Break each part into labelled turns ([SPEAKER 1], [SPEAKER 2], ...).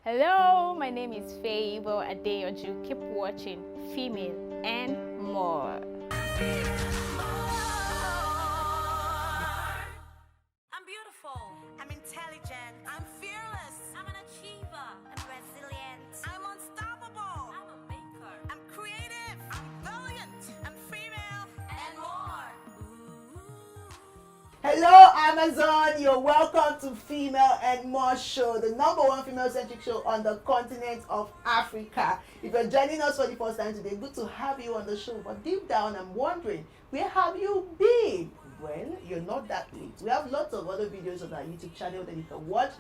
[SPEAKER 1] Hello, my name is Favour Adeoju. Keep watching Female and More.
[SPEAKER 2] I'm beautiful. I'm intelligent. I'm fearless. I'm an achiever. I'm resilient. I'm unstoppable. I'm a maker. I'm creative. I'm valiant. I'm female and more.
[SPEAKER 3] Hello, Amazon. You're welcome to Female and More Show, the #1 female-centric show on the continent of Africa. If you're joining us for the first time today, good to have you on the show. But deep down, I'm wondering, where have you been? Well, you're not that late. We have lots of other videos on our YouTube channel that you can watch.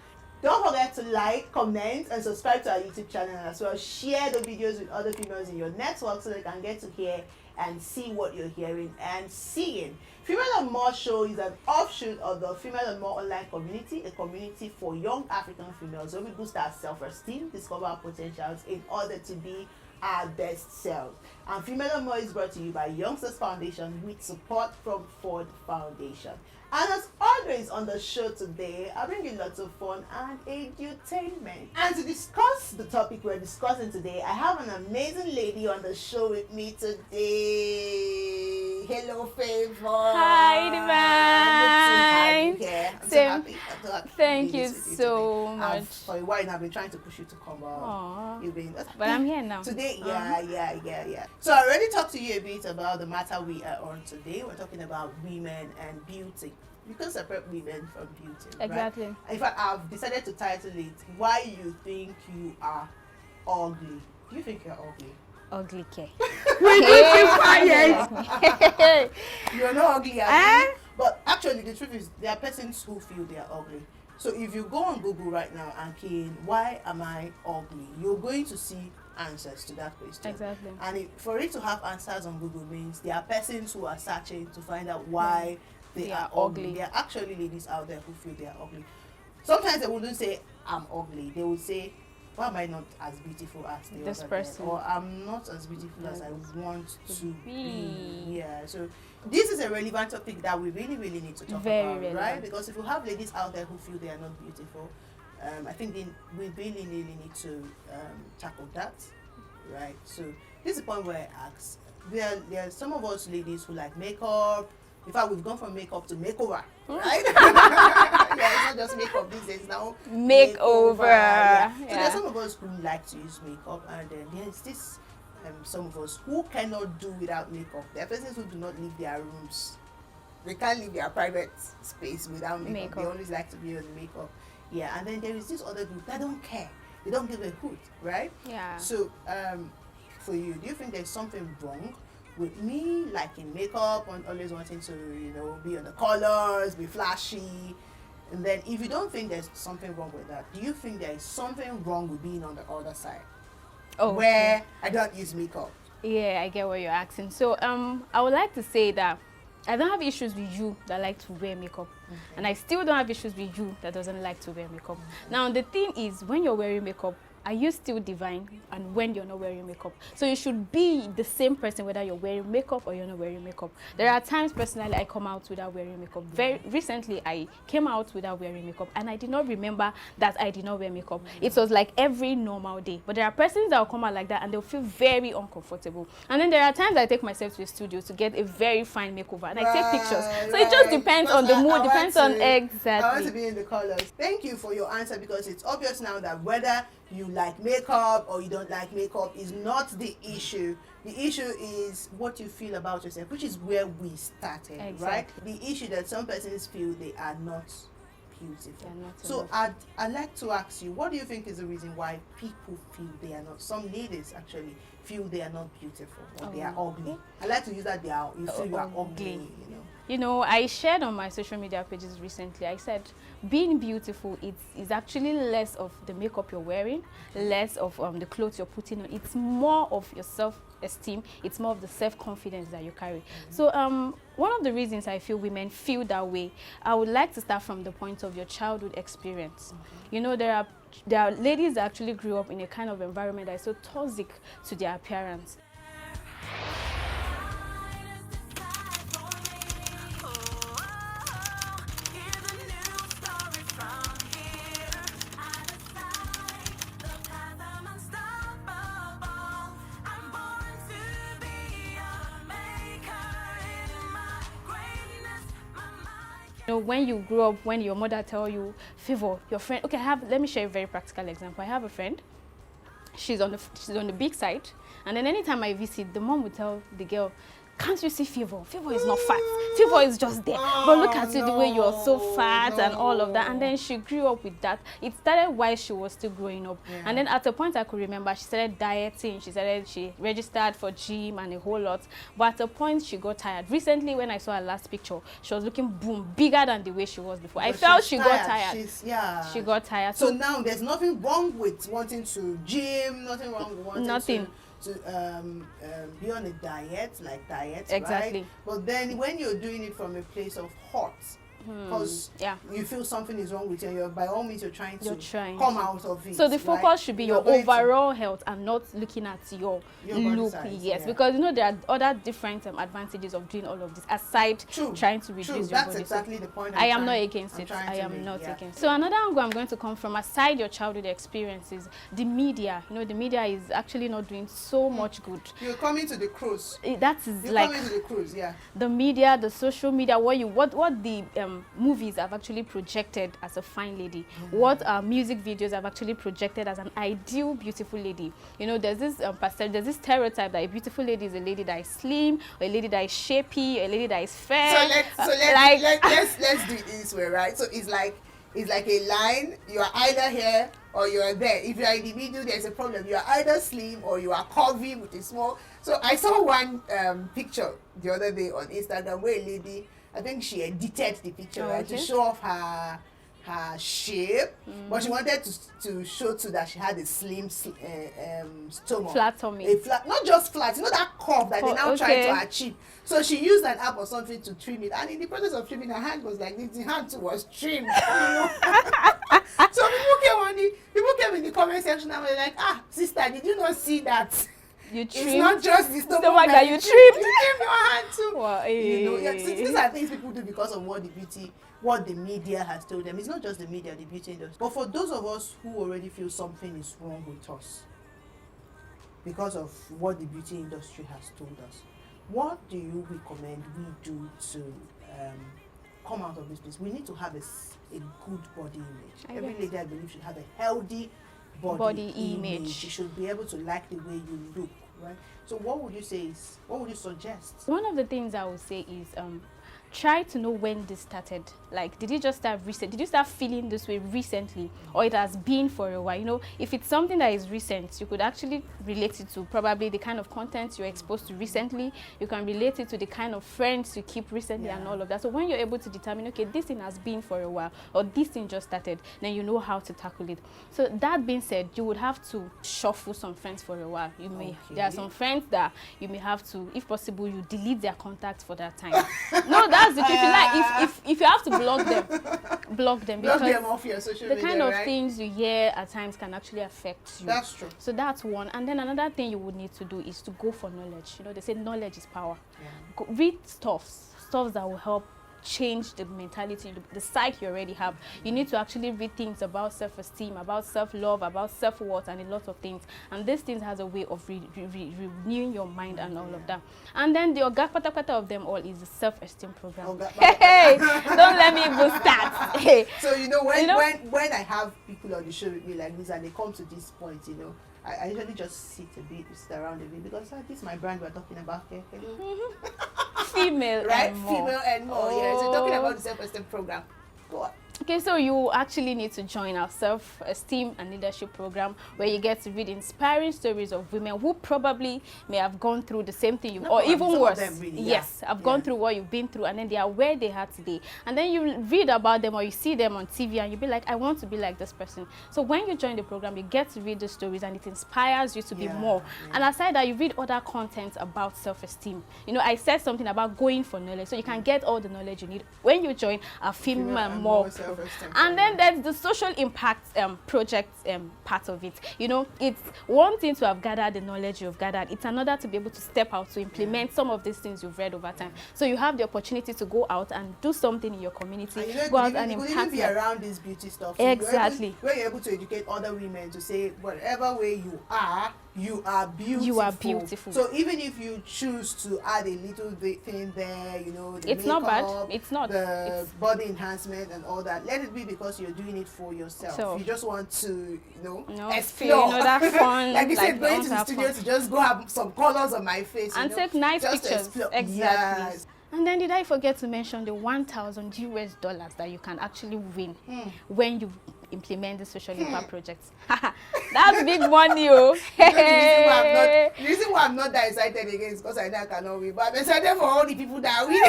[SPEAKER 3] Don't forget to like, comment, and subscribe to our YouTube channel, and as well share the videos with other females in your network so they can get to hear and see what you're hearing and seeing. Female and More Show is an offshoot of the Female and More online community, a community for young African females where we boost our self-esteem, discover our potentials in order to be our best selves. And Female and More is brought to you by Youngsters Foundation with support from Ford Foundation. And as always on the show today, I bring you lots of fun and edutainment. And to discuss the topic we're discussing today, I have an amazing lady on the show with me today. Hello, Favour.
[SPEAKER 1] Hi, Divine.
[SPEAKER 3] Good to have you here. I'm so
[SPEAKER 1] Same.
[SPEAKER 3] happy. I'm so happy to
[SPEAKER 1] Thank
[SPEAKER 3] do
[SPEAKER 1] you
[SPEAKER 3] this with
[SPEAKER 1] so
[SPEAKER 3] today.
[SPEAKER 1] much.
[SPEAKER 3] For a while now, I've been trying to push you to come out.
[SPEAKER 1] Aww.
[SPEAKER 3] You've been,
[SPEAKER 1] But I'm here now.
[SPEAKER 3] Today, yeah. So I already talked to you a bit about the matter we are on today. We're talking about women and beauty. You can separate women from beauty,
[SPEAKER 1] Exactly.
[SPEAKER 3] right? In fact, I've decided to title it, Why You Think You Are Ugly. Do you think you're ugly?
[SPEAKER 1] Ugly K.
[SPEAKER 3] You're not ugly, are you? But actually, the truth is, there are persons who feel they are ugly. So if you go on Google right now and key in, why am I ugly? You're going to see answers to that question.
[SPEAKER 1] Exactly.
[SPEAKER 3] And for it to have answers on Google means there are persons who are searching to find out why they are ugly. There are actually ladies out there who feel they are ugly. Sometimes they wouldn't say, I'm ugly. They would say, why am I not as beautiful as the
[SPEAKER 1] This
[SPEAKER 3] other
[SPEAKER 1] person.
[SPEAKER 3] girl? Or I'm not as beautiful as I want to
[SPEAKER 1] be.
[SPEAKER 3] be. Yeah, so this is a relevant topic that we really need to talk
[SPEAKER 1] Very
[SPEAKER 3] about,
[SPEAKER 1] relevant.
[SPEAKER 3] right? Because if you have ladies out there who feel they are not beautiful, I think we really need to tackle that, right? So this is the point where I ask. There are some of us ladies who like makeup. In fact, we've gone from makeup to makeover, right? Yeah, it's not just makeup these days now.
[SPEAKER 1] Makeover.
[SPEAKER 3] Yeah. So
[SPEAKER 1] Yeah.
[SPEAKER 3] there's some of us who like to use makeup, and then there's this some of us who cannot do without makeup. There are persons who do not leave their rooms. They can't leave their private space without makeup. They always like to be on makeup. Yeah, and then there is this other group that don't care. They don't give a hoot, right?
[SPEAKER 1] Yeah.
[SPEAKER 3] So, for you, do you think there's something wrong with me liking makeup and always wanting to, be on the colors, be flashy? And then if you don't think there's something wrong with that, do you think there is something wrong with being on the other side?
[SPEAKER 1] Oh,
[SPEAKER 3] Where I don't use makeup.
[SPEAKER 1] yeah, I get what you're asking. So, I would like to say that I don't have issues with you that like to wear makeup, and I still don't have issues with you that doesn't like to wear makeup. Now, the thing is, when you're wearing makeup, are you still divine? And when you're not wearing makeup, so you should be the same person whether you're wearing makeup or you're not wearing makeup. There are times personally I come out without wearing makeup. Very recently I came out without wearing makeup, and I did not remember that I did not wear makeup. It was like every normal day. But there are persons that will come out like that and they'll feel very uncomfortable. And then there are times I take myself to a studio to get a very fine makeover, and I take pictures. So it just depends on the mood, depends on exactly.
[SPEAKER 3] I want to be in the colors. Thank you for your answer, because it's obvious now that whether you like makeup or you don't like makeup is not the issue. The issue is what you feel about yourself, which is where we started, right?
[SPEAKER 1] Exactly.
[SPEAKER 3] The issue that some persons feel they are not beautiful.
[SPEAKER 1] They're not
[SPEAKER 3] So
[SPEAKER 1] enough.
[SPEAKER 3] I'd like to ask you, what do you think is the reason why people feel they are not? Some ladies actually feel they are not beautiful or they are ugly. I like to use that you feel you are ugly.
[SPEAKER 1] You know, I shared on my social media pages recently, I said being beautiful is actually less of the makeup you're wearing, less of the clothes you're putting on. It's more of your self-esteem. It's more of the self-confidence that you carry. So one of the reasons I feel women feel that way, I would like to start from the point of your childhood experience. You know, there are ladies that actually grew up in a kind of environment that is so toxic to their appearance. You know, when you grow up, when your mother tell you, Favor, your friend, okay, let me share a very practical example. I have a friend, she's on the big side, and then anytime I visit, the mom would tell the girl, can't you see Favor? Favor is not fat. Favor is just there. But look at you, the way you're so fat and all of that. And then she grew up with that. It started while she was still growing up. Yeah. And then at a point I could remember, she started dieting. She registered for gym and a whole lot. But at a point she got tired. Recently, when I saw her last picture, she was looking bigger than the way she was before. I felt she got tired. She got tired.
[SPEAKER 3] So now there's nothing wrong with wanting to gym, nothing wrong with wanting to be on a diet,
[SPEAKER 1] exactly.
[SPEAKER 3] Right? But then when you're doing it from a place of heart, because you feel something is wrong with you, and you're, by all means you're trying to come out of it.
[SPEAKER 1] So the focus should be your overall health and not looking at your look. Yes, because you know there are other different advantages of doing all of this aside trying to reduce your
[SPEAKER 3] That's
[SPEAKER 1] body.
[SPEAKER 3] Exactly the point.
[SPEAKER 1] I am not against it. I am not against it. So another angle I'm going to come from, aside your childhood experiences, the media. You know, the media is actually not doing so much good.
[SPEAKER 3] You're coming to the cruise.
[SPEAKER 1] That is
[SPEAKER 3] You're
[SPEAKER 1] like
[SPEAKER 3] coming to the cruise, the
[SPEAKER 1] media, the social media, what the movies have actually projected as a fine lady, what music videos have actually projected as an ideal beautiful lady. You know, there's this stereotype that a beautiful lady is a lady that is slim, or a lady that is shapy, or a lady that is fair.
[SPEAKER 3] So let's do it this way, right? So it's like a line. You are either here or you are there. If you are in the middle, there's a problem. You are either slim or you are curvy with a small. So I saw one picture the other day on Instagram where a lady, I think she edited the picture, right, to show off her shape, but she wanted to show too that she had a slim stomach,
[SPEAKER 1] flat tummy,
[SPEAKER 3] not just flat, you know, that curve that they now try to achieve. So she used an app or something to trim it, and in the process of trimming, her hand was like this. The hand too was trimmed, you know. So people came in the comment section and were like, sister, did you not see that? It's not just the stomach that you trimmed. You trimmed your hand too. Well, you know, these are things people do because of what the media has told them. It's not just the media, the beauty industry. But for those of us who already feel something is wrong with us because of what the beauty industry has told us, what do you recommend we do to come out of this place? We need to have a good body image. Every lady, I believe, should have a healthy body image. You should be able to like the way you look, right? So what would you suggest?
[SPEAKER 1] One of the things I would say is try to know when this started. Like, did it just start recent? Did you start feeling this way recently, or it has been for a while? You know, if it's something that is recent, you could actually relate it to probably the kind of content you're exposed to recently. You can relate it to the kind of friends you keep recently and all of that. So when you're able to determine, okay, this thing has been for a while, or this thing just started, then you know how to tackle it. So that being said, you would have to shuffle some friends for a while. There are some friends that you may have to, if possible, you delete their contacts for that time. No, that's the truth. If you like, if you have to block them because
[SPEAKER 3] off your social
[SPEAKER 1] the
[SPEAKER 3] media,
[SPEAKER 1] kind of
[SPEAKER 3] right?
[SPEAKER 1] things you hear at times can actually affect you.
[SPEAKER 3] That's true.
[SPEAKER 1] So that's one. And then another thing you would need to do is to go for knowledge. You know, they say knowledge is power. Read stuffs that will help change the mentality, the psyche you already have. You need to actually read things about self-esteem, about self-love, about self-worth, and a lot of things. And these things has a way of renewing your mind and all of that. And then the pata of them all is the self-esteem program. Hey, don't let me even start. Hey.
[SPEAKER 3] So you know when I have people on the show with me like this and they come to this point, you know, I usually just sit around a bit because this is my brand we're talking about here.
[SPEAKER 1] Female
[SPEAKER 3] right?
[SPEAKER 1] and more.
[SPEAKER 3] Female and more. Yeah. So talking about the self-esteem program. Go on.
[SPEAKER 1] Okay, so you actually need to join our self-esteem and leadership program, where you get to read inspiring stories of women who probably may have gone through the same thing or even worse.
[SPEAKER 3] Really,
[SPEAKER 1] yes, have gone through what you've been through, and then they are where they are today. And then you read about them or you see them on TV and you be like, I want to be like this person. So when you join the program, you get to read the stories and it inspires you to be more. And aside that, you read other content about self-esteem. You know, I said something about going for knowledge, so you can get all the knowledge you need when you join a female and more. And then there's the social impact project part of it. You know, it's one thing to have gathered the knowledge you've gathered. It's another to be able to step out to implement some of these things you've read over time. So you have the opportunity to go out and do something in your community.
[SPEAKER 3] And
[SPEAKER 1] go out and
[SPEAKER 3] impact.
[SPEAKER 1] You
[SPEAKER 3] could even be around this beauty stuff. So
[SPEAKER 1] exactly.
[SPEAKER 3] where you're able to educate other women to say, whatever way you are, you are beautiful.
[SPEAKER 1] You are beautiful.
[SPEAKER 3] So even if you choose to add a little bit thing there, you know, the
[SPEAKER 1] It's not bad.
[SPEAKER 3] makeup,
[SPEAKER 1] It's not.
[SPEAKER 3] the
[SPEAKER 1] It's
[SPEAKER 3] body enhancement and all that, let it be because you're doing it for yourself.
[SPEAKER 1] So,
[SPEAKER 3] You just want to, you know,
[SPEAKER 1] no,
[SPEAKER 3] explore.
[SPEAKER 1] you know, that fun.
[SPEAKER 3] Like you said,
[SPEAKER 1] like,
[SPEAKER 3] going
[SPEAKER 1] want
[SPEAKER 3] to the
[SPEAKER 1] have
[SPEAKER 3] studio
[SPEAKER 1] fun.
[SPEAKER 3] to just go have some colors on my face.
[SPEAKER 1] And
[SPEAKER 3] you know,
[SPEAKER 1] take nice
[SPEAKER 3] just to
[SPEAKER 1] pictures.
[SPEAKER 3] explore.
[SPEAKER 1] Exactly.
[SPEAKER 3] Yes.
[SPEAKER 1] And then did I forget to mention the $1,000 that you can actually win when you implement the social impact projects? That's big money, oh.
[SPEAKER 3] The reason why I'm not that excited again is because I know I cannot win. But I'm excited for all the people that win.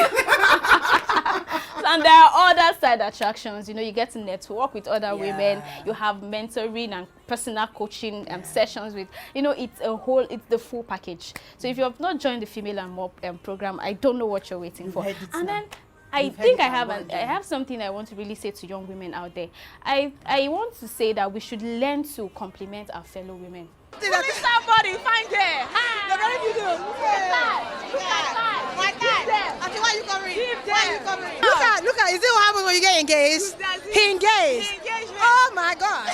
[SPEAKER 1] And there are other side attractions. You know, you get to network with other women.
[SPEAKER 3] Yeah.
[SPEAKER 1] You have mentoring and personal coaching sessions with, you know, it's the full package. So if you have not joined the Female and More program, I don't know what you're waiting for. And then I think I have something I want to really say to young women out there. I want to say that we should learn to compliment our fellow women.
[SPEAKER 2] Somebody, find her. Hi. Very beautiful. Look at that. My dad. Auntie, why are you covering? Why are you covering? Look at. Is it what happens when you get engaged? He engaged. Oh my God.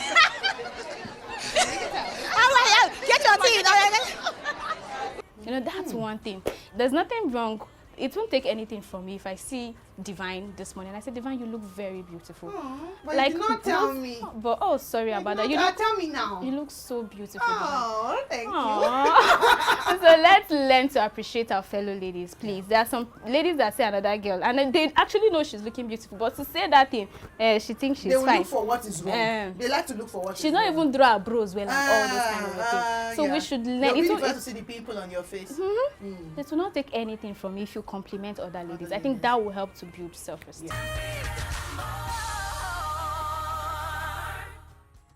[SPEAKER 2] Get your teeth.
[SPEAKER 1] You know, that's one thing. There's nothing wrong. It won't take anything from me if I see Divine this morning. I said, Divine, you look very beautiful.
[SPEAKER 3] But like, you did not tell me.
[SPEAKER 1] But sorry about that. You
[SPEAKER 3] tell me now.
[SPEAKER 1] You look so beautiful.
[SPEAKER 3] Oh, thank you.
[SPEAKER 1] So let's learn to appreciate our fellow ladies, please. There are some ladies that say another girl, and they actually know she's looking beautiful, but to say that thing, she thinks she's
[SPEAKER 3] They will
[SPEAKER 1] fine.
[SPEAKER 3] look for what is wrong. They like to look for what is wrong.
[SPEAKER 1] She's not even draw her brows well and all those kind of things. So we should learn.
[SPEAKER 3] You're really to see the pimple on your face.
[SPEAKER 1] It will not take anything from you if you compliment other ladies. I think that will help to build self-esteem.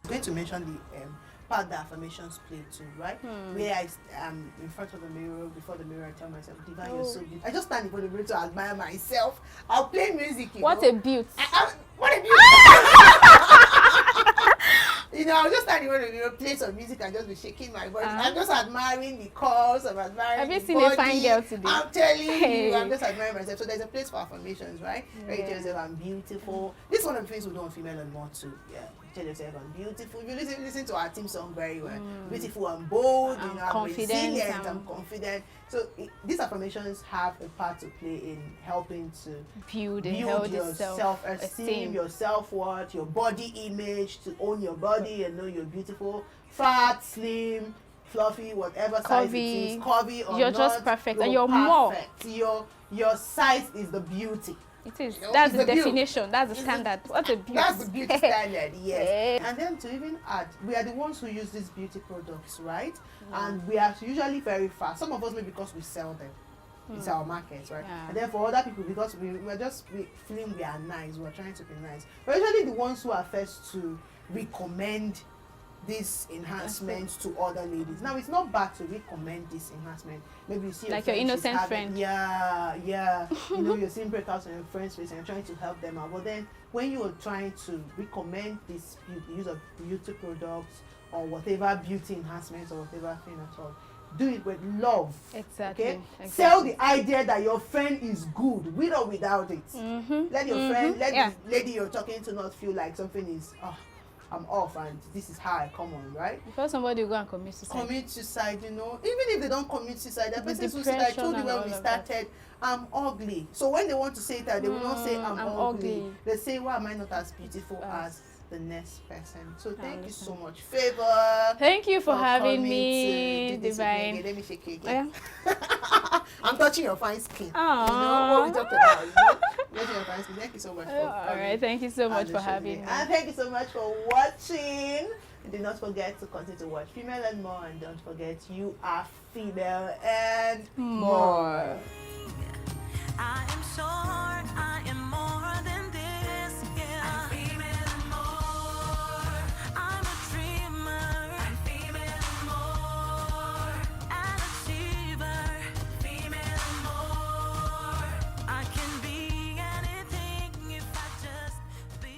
[SPEAKER 3] I'm going to mention the part that affirmations play too, right? Where I am in front of the mirror, before the mirror, I tell myself, Divine, you're so beautiful. I just stand in front of the mirror to admire myself. I'll play music.
[SPEAKER 1] What a beaut.
[SPEAKER 3] What a beaut. You know, I'll just stand in front of the mirror, play some music and just be shaking my body. I'm just admiring the curves, I'm admiring
[SPEAKER 1] Have you
[SPEAKER 3] the
[SPEAKER 1] seen
[SPEAKER 3] body.
[SPEAKER 1] a fine girl today?
[SPEAKER 3] I'm telling
[SPEAKER 1] Hey.
[SPEAKER 3] you, I'm just admiring myself. So there's a place for affirmations, right? Where you tell yourself, I'm beautiful. This is one of the things we do on Female and More too. Yeah. Tell yourself I'm beautiful. If you listen to our team song very well. Beautiful and bold,
[SPEAKER 1] I'm
[SPEAKER 3] you know, I'm
[SPEAKER 1] confident,
[SPEAKER 3] resilient, I'm confident. So these affirmations have a part to play in helping to
[SPEAKER 1] Build a
[SPEAKER 3] build
[SPEAKER 1] healthy
[SPEAKER 3] your self-esteem, your self-worth, your body image, to own your body and know you're beautiful, fat, slim, fluffy, whatever size it is, curvy or
[SPEAKER 1] you're
[SPEAKER 3] not,
[SPEAKER 1] just perfect, and you're
[SPEAKER 3] perfect. Your size is the beauty.
[SPEAKER 1] It is.
[SPEAKER 3] You know,
[SPEAKER 1] That's
[SPEAKER 3] it's
[SPEAKER 1] the
[SPEAKER 3] a beaut.
[SPEAKER 1] definition. That's the standard. What a beauty.
[SPEAKER 3] That's the beauty standard, yes.
[SPEAKER 1] Yeah.
[SPEAKER 3] And then to even add, we are the ones who use these beauty products, right? And we are usually very fast. Some of us maybe because we sell them. It's our market, right?
[SPEAKER 1] Yeah.
[SPEAKER 3] And then for other people, because we're just feeling we are nice, we're trying to be nice. We're usually the ones who are first to recommend these enhancements to other ladies. Now, it's not bad to recommend this enhancement. Maybe you see
[SPEAKER 1] Like
[SPEAKER 3] your
[SPEAKER 1] your
[SPEAKER 3] friend, she's
[SPEAKER 1] innocent
[SPEAKER 3] having-
[SPEAKER 1] friend.
[SPEAKER 3] Yeah. You know, you're seeing breakouts on your friend's face and you're trying to help them out. But then when you're trying to recommend this use of beauty products or whatever beauty enhancements or whatever thing at all, do it with love.
[SPEAKER 1] Exactly.
[SPEAKER 3] Okay?
[SPEAKER 1] Exactly.
[SPEAKER 3] Sell the idea that your friend is good, with or without it. Let your friend, let the lady you're talking to not feel like something is, I'm off and this is how I come on, right?
[SPEAKER 1] Before somebody will go and commit suicide.
[SPEAKER 3] Commit suicide, you know, even if they don't commit suicide, the person who said, I
[SPEAKER 1] depression
[SPEAKER 3] told you
[SPEAKER 1] and
[SPEAKER 3] when
[SPEAKER 1] all
[SPEAKER 3] we
[SPEAKER 1] of that.
[SPEAKER 3] started, I'm ugly. So when they want to say that, they will not say I'm ugly. They say, why am I not as beautiful as the next person? So thank you so much, Favor.
[SPEAKER 1] Thank you for having
[SPEAKER 3] coming
[SPEAKER 1] me,
[SPEAKER 3] to do this
[SPEAKER 1] Divine.
[SPEAKER 3] with me. Let me shake you
[SPEAKER 1] Oh, yeah.
[SPEAKER 3] again. I'm touching your fine skin.
[SPEAKER 1] Aww.
[SPEAKER 3] You know what we talked about. You know? Touching your fine skin. Thank you so much for
[SPEAKER 1] All right. Thank you so much for having me.
[SPEAKER 3] And thank you so much for watching. Do not forget to continue to watch Female and More, and don't forget you are female and
[SPEAKER 1] More.